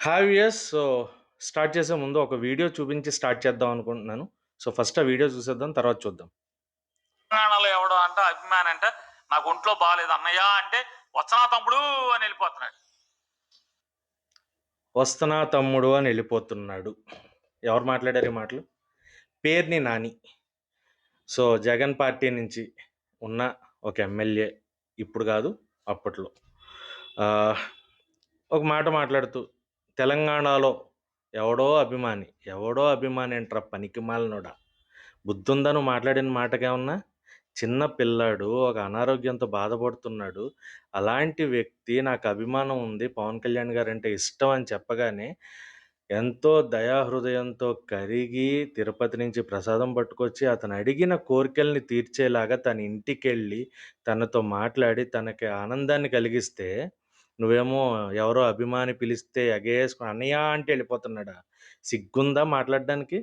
Hi viewers. Start చేసే ముందు ఒక వీడియో చూపించి స్టార్ట్ చేద్దాం అనుకుంటున్నాను. ఫస్ట్ ఆ వీడియో చూసేద్దాం. తర్వాత చూద్దాం. తెలంగాణలో ఎవడో అంట అభిమాని అంట నాకు ఒంట్లో బాగాలేదు అన్నయ్య అంటే వచ్చనా తమ్ముడు అని వెళ్ళిపోతున్నాడు. వస్తనా తమ్ముడు అని వెళ్ళిపోతున్నాడు. ఎవరు మాట్లాడారు ఈ మాటలు? పేర్ని నాని. జగన్ పార్టీ నుంచి ఉన్న ఒక ఎమ్మెల్యే. ఇప్పుడు కాదు, అప్పట్లో. ఆహ్, ఒక మాట మాట్లాడుతూ తెలంగాణలో ఎవడో అభిమాని ఏంట్రా పనికిమాలినోడా! బుద్ధుందా నువ్వు మాట్లాడిన మాటకేమన్నా? చిన్న పిల్లాడు ఒక అనారోగ్యంతో బాధపడుతున్నాడు. అలాంటి వ్యక్తి నాకు అభిమానం ఉంది. పవన్ కళ్యాణ్ గారంటే ఇష్టం అని చెప్పగానే ఎంతో దయాహృదయంతో కరిగి తిరుపతి నుంచి ప్రసాదం పట్టుకొచ్చి అతను అడిగిన కోరికల్ని తీర్చేలాగా తన ఇంటికెళ్ళి తనతో మాట్లాడి తనకి ఆనందాన్ని కలిగిస్తే, నువ్వేమో ఎవరో అభిమాని పిలిస్తే ఎగేసుకొని అన్నయ్య అంటే ఎళ్ళిపోతున్నాడా? సిగ్గుందా మాట్లాడడానికి?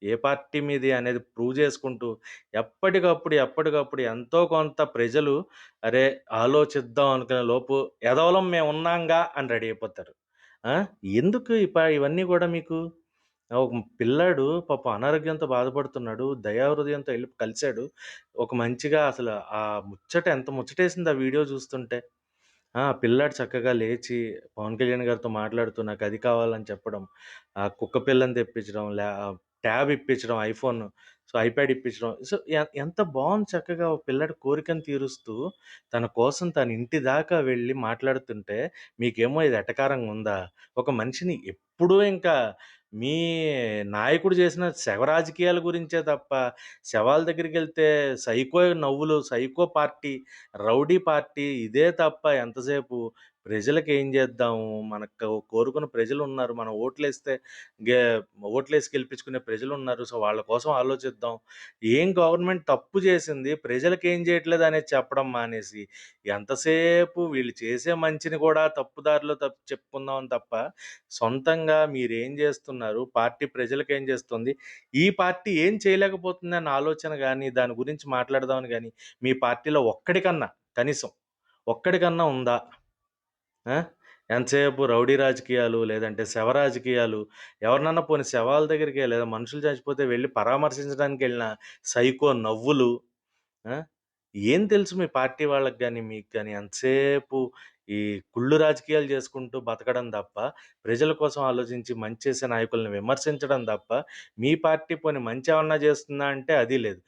ఏ పార్టీ మీది అనేది ప్రూవ్ చేసుకుంటూ ఎప్పటికప్పుడు ఎంతో కొంత ప్రజలు అరే! ఆలోచిద్దాం అనుకునే లోపు ఎదవలం మేమున్నాంగా అని రెడీ అయిపోతారు. ఆ! ఎందుకు ఇవన్నీ గూడా మీకు? ఒక పిల్లాడు పాపం అనారోగ్యంతో బాధపడుతున్నాడు. దయాహృదయంతో ఎళ్లి కలిసాడు. ఒక మంచిగా అసలు ఆ ముచ్చట ఎంత ముచ్చటేసింది ఆ వీడియో చూస్తుంటే. పిల్లాడు చక్కగా లేచి పవన్ కళ్యాణ్ గారితో మాట్లాడుతూ నాకది కావాలని చెప్పడం, కుక్క పిల్లని తెప్పించడం, ట్యాబ్ ఇప్పించడం ఐఫోన్, ఐప్యాడ్ ఇప్పించడం. ఎంత బావుంది చక్కగా ఒక పిల్లాడి కోరికను తీరుస్తూ, తన కోసం తన ఇంటి దాకా వెళ్లి మాట్లాడుతుంటే, మీకేమో ఇది ఎటకారంగా ఉందా? ఒక మనిషిని ఎప్పుడూ ఇంకా మీ నాయకుడు చేసిన శవ రాజకీయాల గురించే తప్ప, శవాల దగ్గరికెళ్తే సైకో నవ్వులు, సైకో పార్టీ, రౌడీ పార్టీ ఇదే తప్ప ఎంతసేపు ప్రజలకేం చేద్దాము, మనకు కోరుకున్న ప్రజలున్నారు. మనం గే ఓట్లేసి గెలిపించుకునే ప్రజలున్నారు. వాళ్ళ కోసం ఆలోచిద్దాం. ఏం గవర్నమెంట్ తప్పు చేసింది, ప్రజలకేం చేయట్లేదనేది చెప్పడం మానేసి, ఎంతసేపు వీళ్ళు చేసే మంచిని కూడా తప్పుదారిలో చెప్పుకుందామని తప్ప, సొంతంగా మీరేం జేస్తున్నారు, పార్టీ ప్రజలకేం జేస్తుంది, ఈ పార్టీ ఏం చేయలేకపోతుందన్న ఆలోచన గాని, దాని గురించి మాట్లాడదామని గాని, మీ పార్టీలో కనీసం ఒక్కడికన్నా ఉందా? ఆ! ఎంతసేపు రౌడీ రాజకీయాలు, లేదంటే శవ రాజకీయాలు, ఎవరినన్నా పోనీ శవాల దగ్గరికే లేదా మనుషులు చచ్చిపోతే వెళ్లి పరామర్శించడానికెళ్ళిన సైకో నవ్వులు. ఆ! ఏం తెలుసు మీ పార్టీ వాళ్ళకి గాని, మీకు గాని ఎంతసేపు ఈ కుళ్ళు రాజకీయాలు చేసుకుంటూ బతకడం తప్ప, ప్రజల కోసం ఆలోచించి మంచి చేసే నాయకుల్ని విమర్శించడం తప్ప, మీ పార్టీ పోనీ మంచేమన్నా చేస్తుందా అంటే అది లేదు.